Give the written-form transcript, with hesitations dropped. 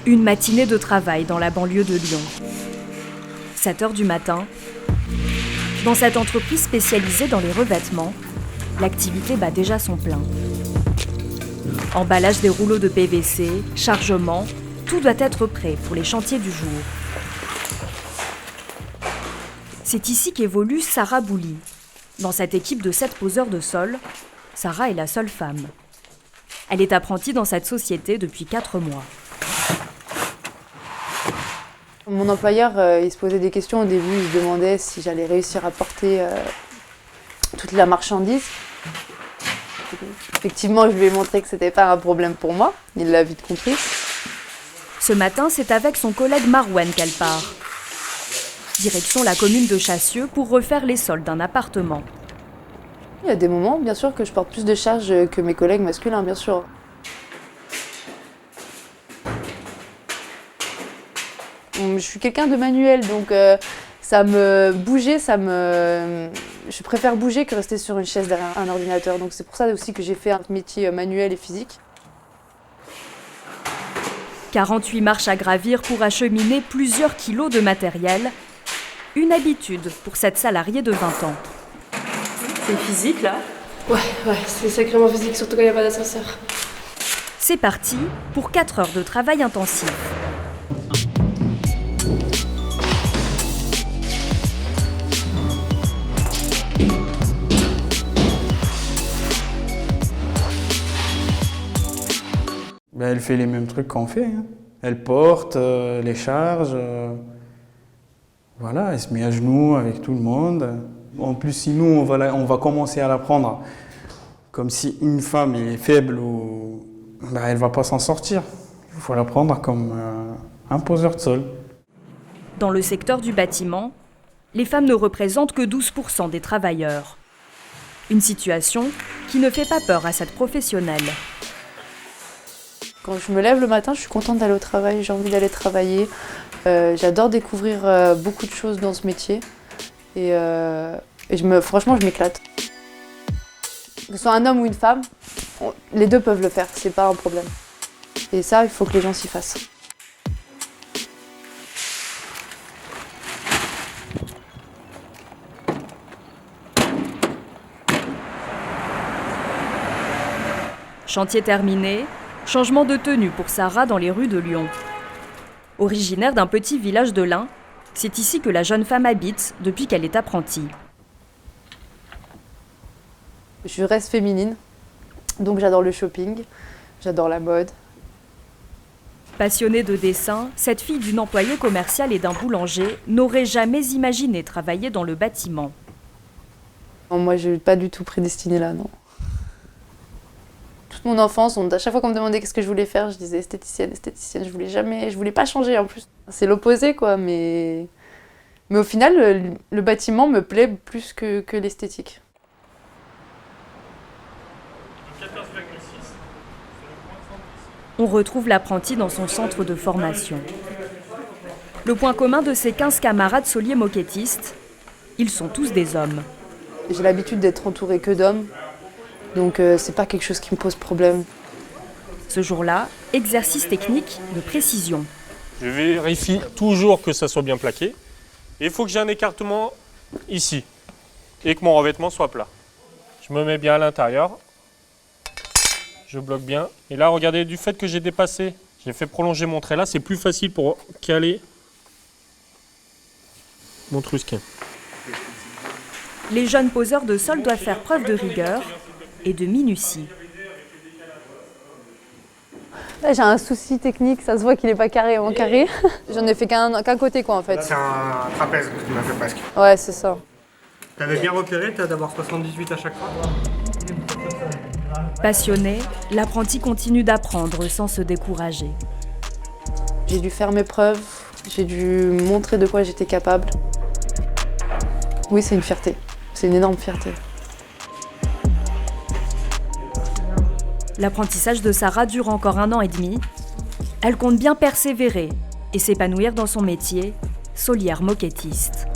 Une matinée de travail dans la banlieue de Lyon. 7 h du matin. Dans cette entreprise spécialisée dans les revêtements, l'activité bat déjà son plein. Emballage des rouleaux de PVC, chargement, tout doit être prêt pour les chantiers du jour. C'est ici qu'évolue Sarah Bouli. Dans cette équipe de 7 poseurs de sol, Sarah est la seule femme. Elle est apprentie dans cette société depuis 4 mois. Mon employeur, il se posait des questions au début, il se demandait si j'allais réussir à porter toute la marchandise. Effectivement, je lui ai montré que c'était pas un problème pour moi, il l'a vite compris. Ce matin, c'est avec son collègue Marouane qu'elle part. Direction la commune de Chassieux pour refaire les sols d'un appartement. Il y a des moments, bien sûr, que je porte plus de charges que mes collègues masculins, bien sûr. Je suis quelqu'un de manuel, donc je préfère bouger que rester sur une chaise derrière un ordinateur. Donc c'est pour ça aussi que j'ai fait un métier manuel et physique. 48 marches à gravir pour acheminer plusieurs kilos de matériel. Une habitude pour cette salariée de 20 ans. C'est physique là ? Ouais, c'est sacrément physique, surtout quand il n'y a pas d'ascenseur. C'est parti pour 4 heures de travail intensif. Elle fait les mêmes trucs qu'on fait. Elle porte, les charge. Voilà, elle se met à genoux avec tout le monde. En plus, si nous, on va commencer à l'apprendre comme si une femme est faible, elle ne va pas s'en sortir. Il faut l'apprendre comme un poseur de sol. Dans le secteur du bâtiment, les femmes ne représentent que 12% des travailleurs. Une situation qui ne fait pas peur à cette professionnelle. Quand je me lève le matin, je suis contente d'aller au travail, j'ai envie d'aller travailler. J'adore découvrir beaucoup de choses dans ce métier. Et franchement, je m'éclate. Que ce soit un homme ou une femme, les deux peuvent le faire, c'est pas un problème. Et ça, il faut que les gens s'y fassent. Chantier terminé, changement de tenue pour Sarah dans les rues de Lyon. Originaire d'un petit village de l'Ain, c'est ici que la jeune femme habite depuis qu'elle est apprentie. Je reste féminine, donc j'adore le shopping, j'adore la mode. Passionnée de dessin, cette fille d'une employée commerciale et d'un boulanger n'aurait jamais imaginé travailler dans le bâtiment. Non, moi, je ne suis pas du tout prédestinée là, non. Toute mon enfance, à chaque fois qu'on me demandait qu'est-ce que je voulais faire, je disais esthéticienne, je voulais pas changer en plus. C'est l'opposé quoi, mais au final, le bâtiment me plaît plus que l'esthétique. On retrouve l'apprentie dans son centre de formation. Le point commun de ses 15 camarades soliers moquettistes, ils sont tous des hommes. J'ai l'habitude d'être entourée que d'hommes. Donc c'est pas quelque chose qui me pose problème. Ce jour-là, exercice technique de précision. Je vérifie toujours que ça soit bien plaqué. Et il faut que j'ai un écartement ici. Et que mon revêtement soit plat. Je me mets bien à l'intérieur. Je bloque bien. Et là, regardez, du fait que j'ai dépassé, j'ai fait prolonger mon trait là, c'est plus facile pour caler mon trusquin. Les jeunes poseurs de sol doivent faire preuve de rigueur et de minutie. Là, j'ai un souci technique, ça se voit qu'il n'est pas carré en carré. J'en ai fait qu'un côté quoi en fait. C'est un trapèze que tu m'as fait presque. Ouais, c'est ça. T'avais bien repéré d'avoir 78 à chaque fois? Passionnée, l'apprentie continue d'apprendre sans se décourager. J'ai dû faire mes preuves, j'ai dû montrer de quoi j'étais capable. Oui, c'est une fierté, c'est une énorme fierté. L'apprentissage de Sarah dure encore 1 an et demi. Elle compte bien persévérer et s'épanouir dans son métier, solière moquettiste.